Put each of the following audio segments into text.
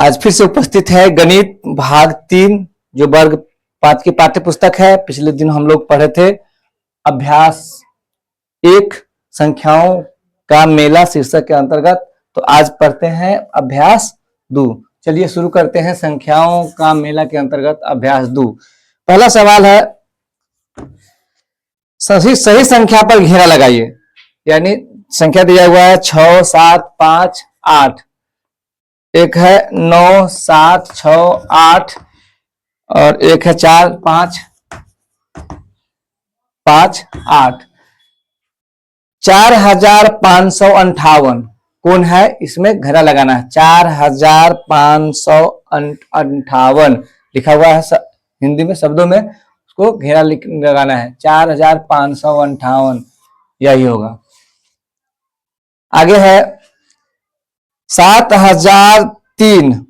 आज फिर से उपस्थित है गणित भाग 3 जो वर्ग 5 की पाठ्य पुस्तक है। पिछले दिन हम लोग पढ़े थे अभ्यास 1 संख्याओं का मेला शीर्षक के अंतर्गत। तो आज पढ़ते हैं अभ्यास 2। चलिए शुरू करते हैं संख्याओं का मेला के अंतर्गत अभ्यास 2। पहला सवाल है सही संख्या पर घेरा लगाइए। यानी संख्या दिया हुआ है 6, 7, 5, 8। एक है 9, 7, 6, 8 और एक है 4, 5, 5, 8। 4558 कौन है, इसमें घेरा लगाना है। 4558 लिखा हुआ है हिंदी में शब्दों में, उसको घेरा लगाना है। 4558 यही होगा। आगे है 7003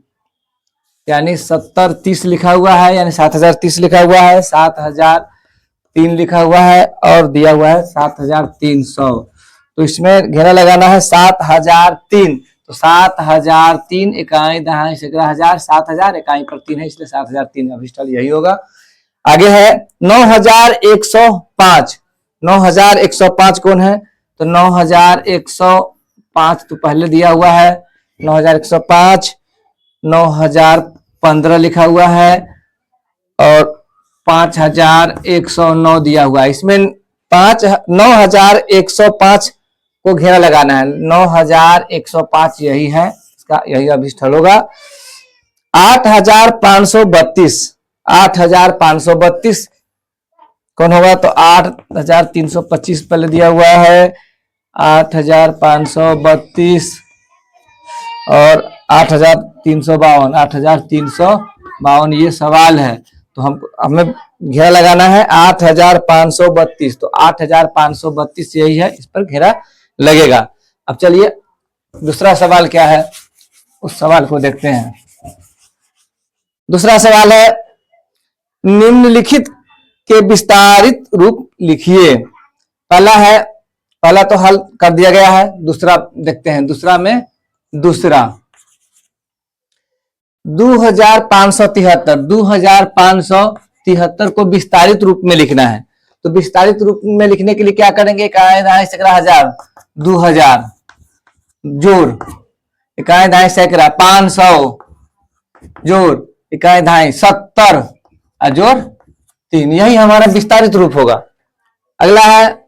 यानी 7030 लिखा हुआ है, यानी 7030 लिखा हुआ है, 7003 लिखा हुआ है और दिया हुआ है 7300। तो इसमें घेरा लगाना है 7003। तो 7003 इकाई दहाई सैकड़ा हजार, 7000 इकाई पर 3 है इसलिए 7003 अभिष्टल यही होगा। आगे है 9105। 9105 कौन है, तो 9105 तो पहले दिया हुआ है 9105, 9015 लिखा हुआ है और 5109 दिया हुआ है। इसमें 9105 को घेरा लगाना है। 9105 यही है, इसका यही अभिष्टल होगा। 8532 कौन होगा, तो 8325 पहले दिया हुआ है। 8532 और 8352 ये सवाल है। तो हमें घेरा लगाना है 8532। तो 8532 यही है, इस पर घेरा लगेगा। अब चलिए दूसरा सवाल क्या है, उस सवाल को देखते हैं। दूसरा सवाल है निम्नलिखित के विस्तारित रूप लिखिए। पहला तो हल कर दिया गया है, दूसरा देखते हैं। दूसरा 2573 को विस्तारित रूप में लिखना है। तो विस्तारित रूप में लिखने के लिए क्या करेंगे, इकाई दहाई सैकड़ा हजार, 2000 जोड़ इकाई दहाई सैकड़ा 500 जोड़ इकाई दहाई 70 जोड़ 3, यही हमारा विस्तारित रूप होगा। अगला है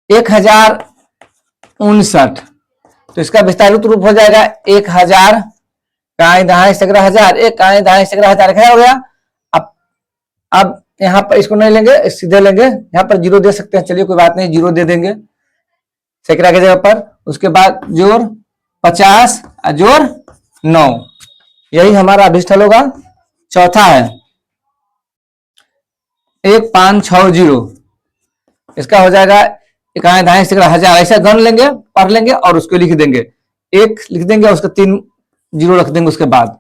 1059। तो इसका विस्तारित रूप हो जाएगा 1000 इकाई दहाई सैकड़ा हजार, इकाई दहाई सैकड़ा हजार हो गया। अब यहाँ पर इसको नहीं लेंगे, सीधे लेंगे। यहाँ पर 0 दे सकते हैं, चलिए कोई बात नहीं, 0 दे देंगे सैकड़ा की जगह पर। उसके बाद जोड़ 50 जोड़ 9, यही हमारा अभिष्टल होगा। चौथा है 1560। इसका हो जाएगा इकाई दहाई सैकड़ा हजार। ऐसा गण लेंगे, पढ़ लेंगे और उसको लिख देंगे। 1 लिख देंगे, उसका 3 0 रख देंगे। उसके बाद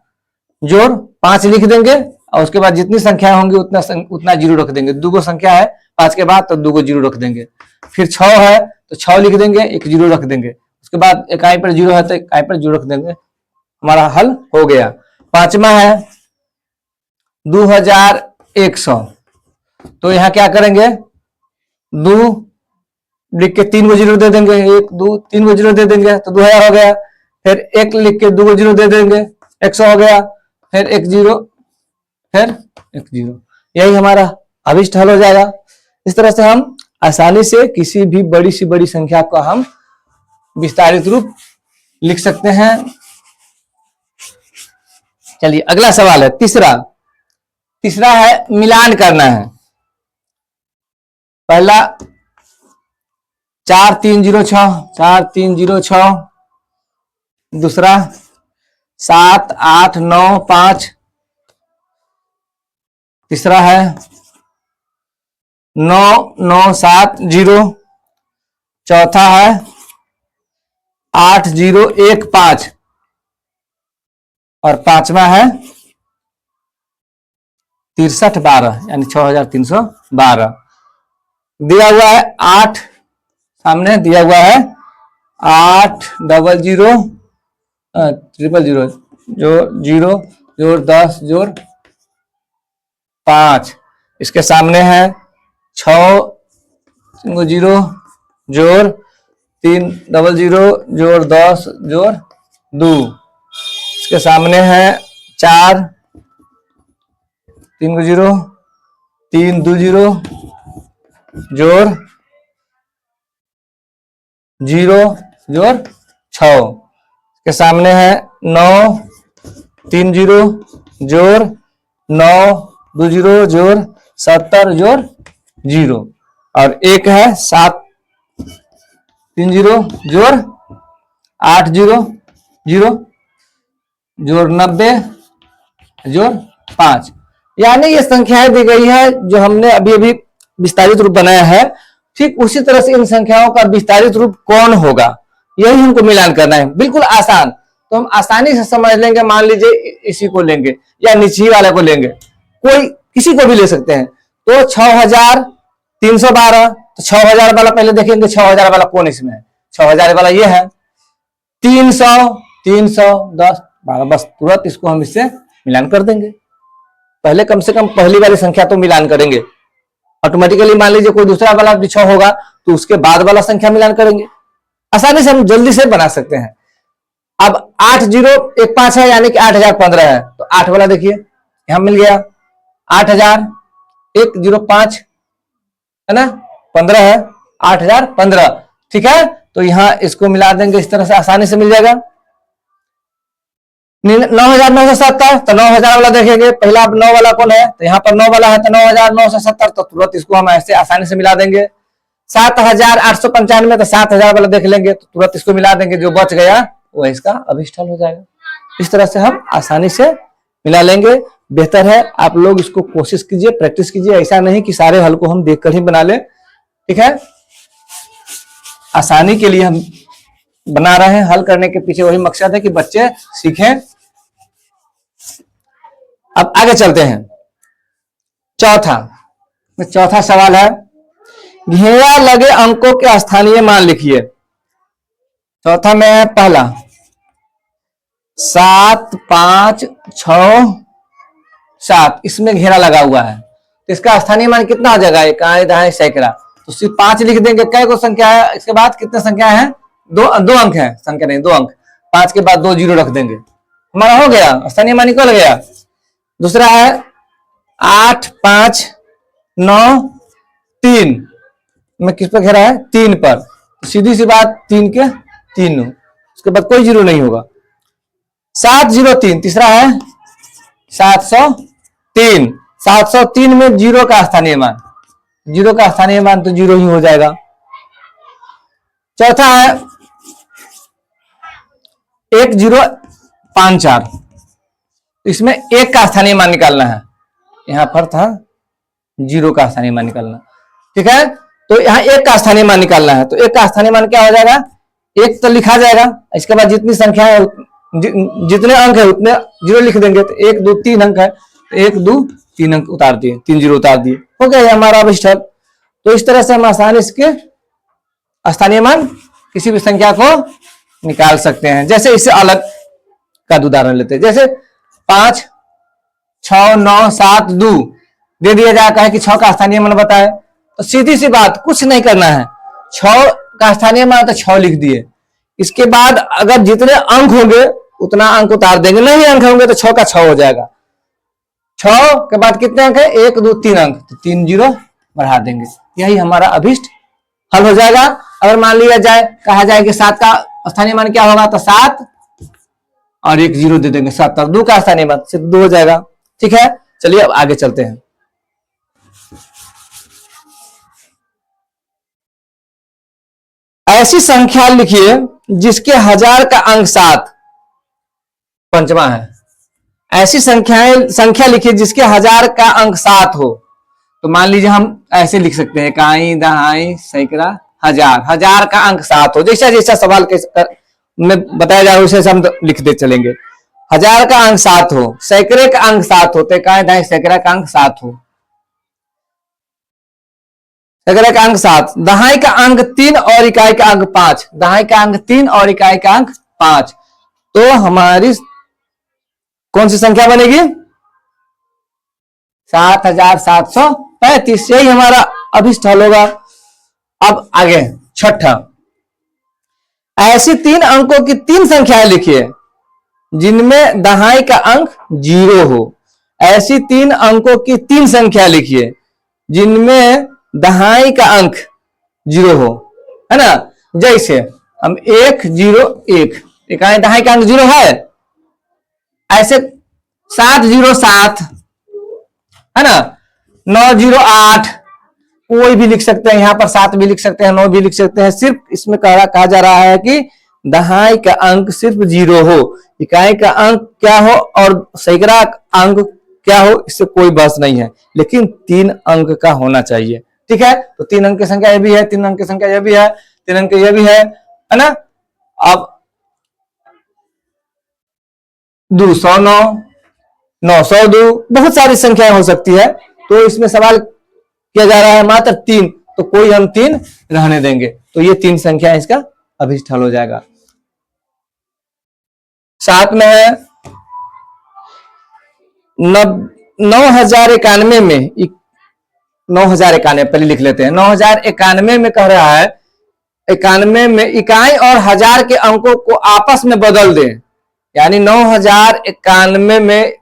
जोड़ 5 लिख देंगे और उसके बाद जितनी संख्या होंगी उतना 0 रख देंगे। 2 संख्या है 5 के बाद, तो 2 0 रख देंगे। फिर 6 है तो 6 लिख देंगे, 1 0 रख देंगे। उसके बाद इकाई पर 0 है तो इकाई पर 0 रख देंगे। हमारा हल हो गया। पांचवा है 2100। तो यहाँ क्या करेंगे, 2 लिख के 3 0 दे देंगे, 1 2 3 0 दे देंगे तो 2000 हो गया। फिर 1 लिख के 2 0 दे देंगे, 100 हो गया। फिर 1 0, फिर 1 0, यही हमारा अभिष्ट हल हो जाएगा। इस तरह से हम आसानी से किसी भी बड़ी सी बड़ी संख्या को हम विस्तारित रूप लिख सकते हैं। चलिए अगला सवाल है तीसरा है मिलान करना है। पहला 4306, दूसरा 7895, तीसरा है 9970, चौथा है 8015 और पांचवा है 6312 यानी 6312। दिया हुआ है 8, सामने दिया हुआ है 800 ट्रिपल जीरो जोड़ 0 जोड़ 10 जोड़ 5, इसके सामने है 6 जीरो जोड़ 3 डबल जीरो जोड़ 10 जोड़ 2, इसके सामने है 4 3 जीरो 3 2 जीरो जोड़ 0 जोड़ 6, इसके सामने है 9 3 जीरो जोड़ 9 2 जीरो जोड़ 70 जोड़ 0, और एक है 7 3 जीरो जोड़ 8 जीरो जीरो जोड़ 90 जोड़ 5। यानी ये संख्याएं दी गई है जो हमने अभी अभी विस्तारित रूप बनाया है, ठीक उसी तरह से इन संख्याओं का विस्तारित रूप कौन होगा, यही हमको मिलान करना है। बिल्कुल आसान, तो हम आसानी से समझ लेंगे। मान लीजिए इसी को लेंगे या नीचे वाले को लेंगे, कोई किसी को भी ले सकते हैं। तो 6312, तो 6000 वाला पहले देखेंगे 6000 वाला कौन इसमें है। 6000 वाला ये है। 300 310 12, बस तुरंत इसको हम इससे मिलान कर देंगे। पहले कम से कम पहली वाली संख्या तो मिलान करेंगे ऑटोमेटिकली। मान लीजिए कोई दूसरा वाला पिछड़ा होगा तो उसके बाद वाला संख्या मिलान करेंगे। आसानी से हम जल्दी से बना सकते हैं। अब 8015 है यानी कि 8015 है, तो 8 वाला देखिए यहां मिल गया 8105 है ना, 15 है 8015, ठीक है। तो यहां इसको मिला देंगे, इस तरह से आसानी से मिल जाएगा। 9970, तो 9000 वाला देखेंगे, पहला 9 वाला कौन है, तो यहाँ पर 9 वाला है, तो 9970, तो तुरंत इसको हम ऐसे आसानी से मिला देंगे। 7895, तो 7000 वाला देख लेंगे, तो तुरंत इसको मिला देंगे, जो बच गया वो इसका अभिष्ट हल हो जाएगा। इस तरह से हम आसानी से मिला लेंगे। बेहतर है आप लोग इसको कोशिश कीजिए, प्रैक्टिस कीजिए। ऐसा नहीं कि सारे हल को हम देखकर ही बना ले, ठीक है। आसानी के लिए हम बना रहे हैं, हल करने के पीछे वही मकसद है कि बच्चे सीखें। अब आगे चलते हैं। चौथा सवाल है, घेरा लगे अंकों के स्थानीय मान लिखिए। चौथा में है पहला 7 5 6 7, इसमें घेरा लगा हुआ है, तो इसका स्थानीय मान कितना हो जाएगा, इकाई दहाई सैकड़ा। तो सिर्फ 5 लिख देंगे। कै को संख्या है, इसके बाद कितने संख्या है, दो अंक है, संख्या नहीं 2 अंक। 5 के बाद 2 जीरो रख देंगे, हमारा हो गया, स्थानीय मान निकल गया। दूसरा है 8 5 9 3 में किस पर घेरा है, 3 पर, सीधी सी बात 3 के 3, उसके बाद कोई जीरो नहीं होगा। 703, तीसरा है 703, 703 में जीरो का स्थानीय मान, जीरो का स्थानीय मान तो जीरो ही हो जाएगा। चौथा है 1054, इसमें 1 का स्थानीय मान निकालना है, यहां पर था 0 का स्थानीय मान निकालना, ठीक है। तो यहां 1 का स्थानीय मान निकालना है, तो 1 का स्थानीय मान क्या हो जाएगा, 1 तो लिखा जाएगा, इसके बाद जितनी संख्या है जितने अंक है उतने जीरो लिख देंगे। तो 1 2 3 अंक है, तो 1 2 3 अंक उतार दिए, 3 जीरो उतार दिए, हो गया हमारा अभिष्ट हल। तो इस तरह से हम आसानी से स्थानीय मान किसी भी संख्या को निकाल सकते हैं। जैसे इससे अलग का उदाहरण लेते हैं, जैसे 5 6 9 7 2 दे दिया जाता है कि 6 का स्थानीय मान बताए, तो सीधी सी बात कुछ नहीं करना है, 6 का स्थानीय मान तो 6 लिख दिए। इसके बाद अगर जितने अंक होंगे उतना अंक उतार देंगे, नहीं अंक होंगे तो 6 का 6 हो जाएगा। 6 के बाद कितने अंक है, 1 2 3 अंक, तो 3 जीरो बढ़ा देंगे, यही हमारा अभिष्ट हल हो जाएगा। अगर मान लिया जाए, कहा जाए कि 7 का स्थानीय मान क्या होगा, तो 7 और 1 जीरो दे देंगे, 7 और 2 का स्थानीय मान सिर्फ 2 हो जाएगा, ठीक है। चलिए अब आगे चलते हैं। ऐसी संख्या लिखिए जिसके 1000 का अंक 7, पंचमा है। ऐसी संख्या लिखिए जिसके 1000 का अंक 7 हो। तो मान लीजिए हम ऐसे लिख सकते हैं, इकाई दहाई सैकड़ा हजार, 1000 का अंक 7 हो। जैसा जैसा सवाल में बताया जाए उसे हम लिखते चलेंगे। 1000 का अंक 7 हो, सैकड़े का अंक 7 हो, तो इकाई दहाई सैकड़ा का अंक 7 हो, सैकड़े का अंक 7, दहाई का अंक 3 और इकाई का अंक 5, दहाई का अंक 3 और इकाई का अंक 5, तो हमारी कौन सी संख्या बनेगी? 7735, यही हमारा अभिष्ट हल होगा। अब आगे छठा, ऐसी 3 अंकों की 3 संख्याएं लिखिए जिनमें दहाई का अंक 0 हो। ऐसी 3 अंकों की 3 संख्या लिखिए जिनमें दहाई का अंक 0 हो, है ना। जैसे हम 101, इकाई दहाई का अंक 0 है, ऐसे 707, है ना, 908, कोई भी लिख सकते हैं, यहां पर 7 भी लिख सकते हैं, 9 भी लिख सकते हैं। सिर्फ इसमें कहा जा रहा है कि दहाई का अंक सिर्फ 0 हो, इकाई का अंक क्या हो और सैकड़ा अंक क्या हो, इससे कोई बहस नहीं है, लेकिन 3 अंक का होना चाहिए। ठीक है, तो 3 अंक की संख्या यह भी है, 3 अंक की संख्या यह भी है, 3 अंक यह भी है ना। अब 209, 902, बहुत सारी संख्याएं हो सकती है, तो इसमें सवाल किया जा रहा है मात्र 3, तो कोई हम 3 रहने देंगे, तो ये 3 संख्या इसका अभिष्ट हल हो जाएगा। 7 में है 9091 में, 9091 पहले लिख लेते हैं। 9091 में कह रहा है 91 में इकाई और हजार के अंकों को आपस में बदल दें, यानी 9091 में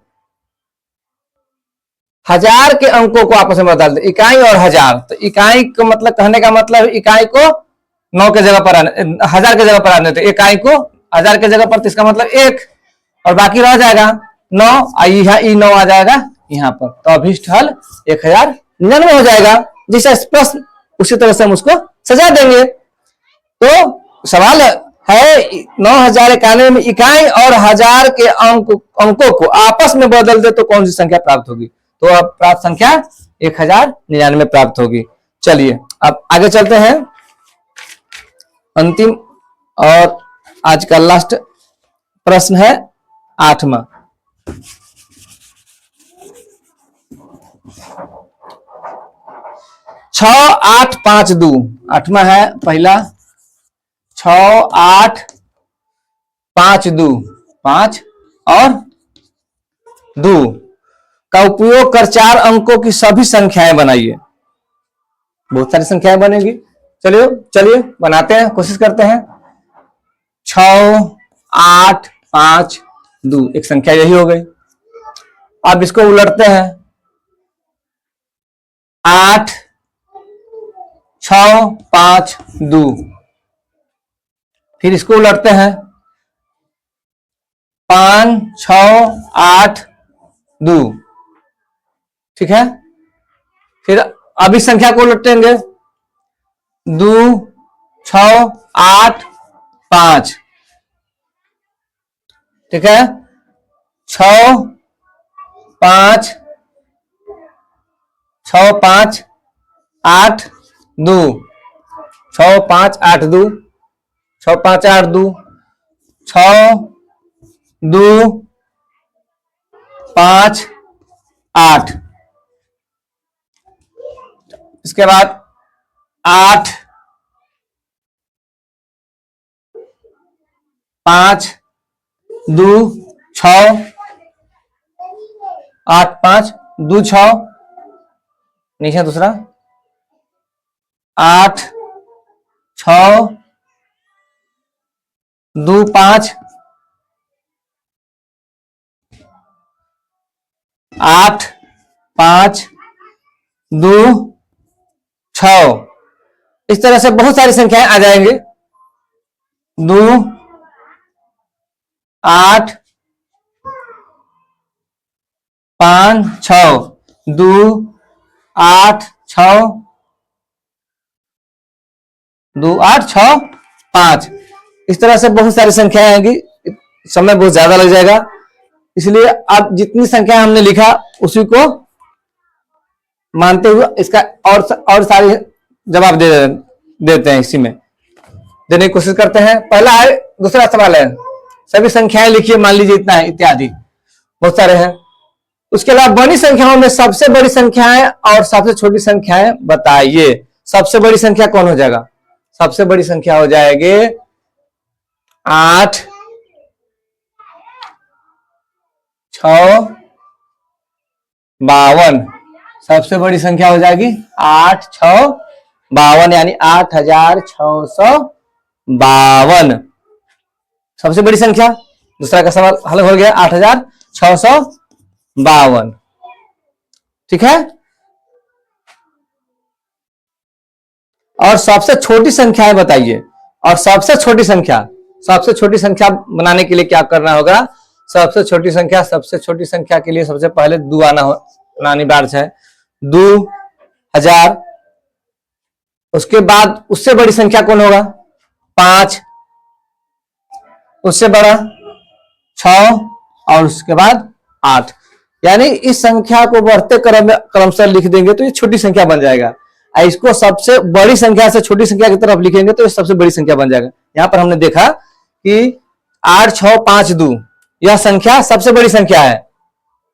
हजार के अंकों को आपस में बदल दें, इकाई और हजार। तो इकाई को मतलब, कहने का मतलब इकाई को 9 के जगह पर हजार के जगह पर आने, तो इकाई को हजार के जगह पर, तो इसका मतलब 1 और बाकी रह जाएगा 9, यहाँ 9 आ जाएगा यहाँ पर, तो अभिष्ट हल 1099 हो जाएगा। जैसा प्रश्न उसी तरह से हम उसको सजा देंगे। तो सवाल है 9091 में इकाई और हजार के अंकों को आपस में बदल दे तो कौन सी संख्या प्राप्त होगी? तो अब प्राप्त संख्या 1099 प्राप्त होगी। चलिए अब आगे चलते हैं, अंतिम और आज का लास्ट प्रश्न है 8वां। 6852, 8वां है पहला, 6852, 5 और 2 का उपयोग कर 4 अंकों की सभी संख्याएं बनाइए। बहुत सारी संख्याएं बनेगी, चलिए चलिए बनाते हैं, कोशिश करते हैं। 6852, एक संख्या यही हो गई। अब इसको उलटते हैं, 8652, फिर इसको उलटते हैं 5682, ठीक है। फिर अब इस संख्या को उलटेंगे 2685, ठीक है। 6582, 6582, 6582, 6258, इसके बाद 8 5 2 6, 8 5 2 6, नीचे दूसरा 8 6 2 5, 8 5 2 6, इस तरह से बहुत सारी संख्याएं आ जाएंगे। 2 8 5 6, 2 8 6, 2 8 6 5, इस तरह से बहुत सारी संख्याएं आएंगी, समय बहुत ज्यादा लग जाएगा, इसलिए अब जितनी संख्या हमने लिखा उसी को मानते हुए इसका और सारी जवाब देते हैं, इसी में देने की कोशिश करते हैं। पहला है, दूसरा सवाल है, सभी संख्याएं लिखिए, मान लीजिए इतना है, इत्यादि बहुत सारे हैं। उसके अलावा बड़ी संख्याओं में सबसे बड़ी संख्याएं और सबसे छोटी संख्याएं बताइए। सबसे बड़ी संख्या कौन हो जाएगा? सबसे बड़ी संख्या हो जाएगी 8 52, सबसे बड़ी संख्या हो जाएगी 8652, यानी 8652 सबसे बड़ी संख्या। दूसरा का सवाल हल हो गया, 8652। ठीक है। और सबसे छोटी संख्या है बताइए, और सबसे छोटी संख्या बनाने के लिए क्या करना होगा? सबसे छोटी संख्या के लिए सबसे पहले 2 आना अनिवार्य है, 2000। उसके बाद उससे बड़ी संख्या कौन होगा? 5, उससे बड़ा 6, और उसके बाद 8। यानी इस संख्या को बढ़ते क्रमशः लिख देंगे तो ये छोटी संख्या बन जाएगा। इसको सबसे बड़ी संख्या से छोटी संख्या की तरफ लिखेंगे तो ये सबसे बड़ी संख्या बन जाएगा। यहां पर हमने देखा कि 8652 यह संख्या सबसे बड़ी संख्या है,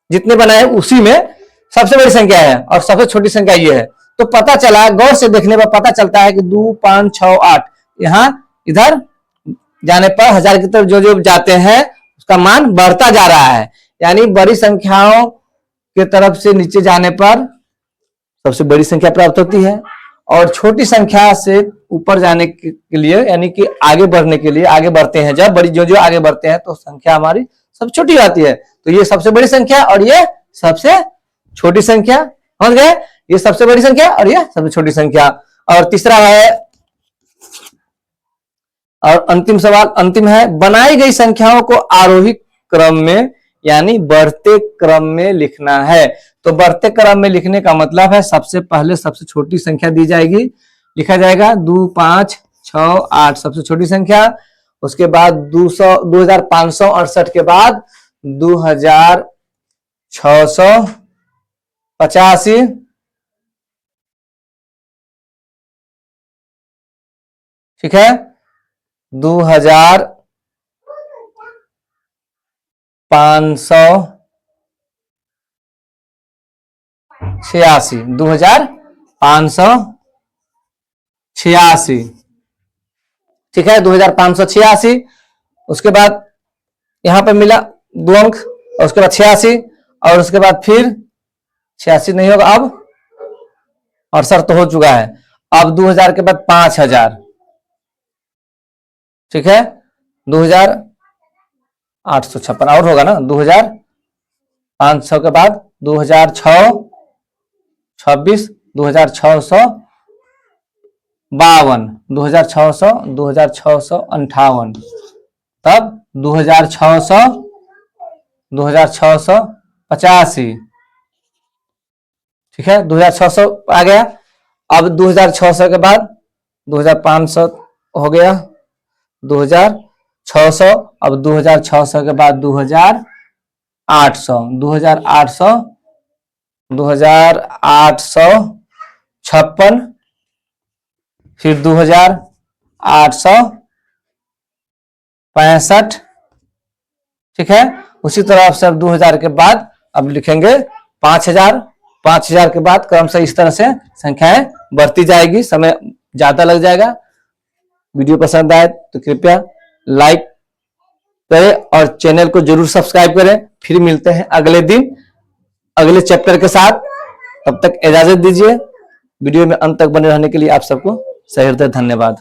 जितने बनाए उसी में सबसे बड़ी संख्या है, और सबसे छोटी संख्या ये है। तो पता चला, गौर से देखने पर पता चलता है कि 2, 5, 6, 8 यहां इधर जाने पर हजार की तरफ जो जो जाते हैं उसका मान बढ़ता जा रहा है, यानी बड़ी संख्याओं के तरफ से नीचे जाने पर सबसे बड़ी संख्या प्राप्त होती है, और छोटी संख्या से ऊपर जाने के लिए, यानी कि आगे बढ़ने के लिए आगे बढ़ते हैं, जब बड़ी जो आगे बढ़ते हैं तो संख्या हमारी सबसे छोटी आती है। तो ये सबसे बड़ी संख्या और ये सबसे छोटी संख्या, समझ गए? ये सबसे बड़ी संख्या और ये सबसे छोटी संख्या। और तीसरा है, और अंतिम सवाल अंतिम है, बनाई गई संख्याओं को आरोही क्रम में यानी बढ़ते क्रम में लिखना है। तो बढ़ते क्रम में लिखने का मतलब है सबसे पहले सबसे छोटी संख्या दी जाएगी, लिखा जाएगा 2, 5, 6, 8 सबसे छोटी संख्या। उसके बाद 2568 के बाद 2685, ठीक है, 2586, ठीक है, 2586। उसके बाद यहां पे मिला 2 अंक, और उसके बाद 86, और उसके बाद फिर 86 नहीं होगा, अब 68 तो हो चुका है। अब 2000 के बाद 5000, ठीक है, 2856 और होगा ना, 2500 के बाद 2626, 2652, 2600, 2658, तब 2685, ठीक है, 2600 आ गया। अब 2600 के बाद 2500 हो गया, 2600, अब 2600 के बाद 2800, 2856, फिर 2865, ठीक है। उसी तरह से अब 2000 के बाद अब लिखेंगे 5000, 5000 के बाद क्रमशः इस तरह से संख्याएं बढ़ती जाएगी, समय ज्यादा लग जाएगा। वीडियो पसंद आए तो कृपया लाइक करें और चैनल को जरूर सब्सक्राइब करें। फिर मिलते हैं अगले दिन अगले चैप्टर के साथ, तब तक इजाजत दीजिए। वीडियो में अंत तक बने रहने के लिए आप सबको सहृदय धन्यवाद।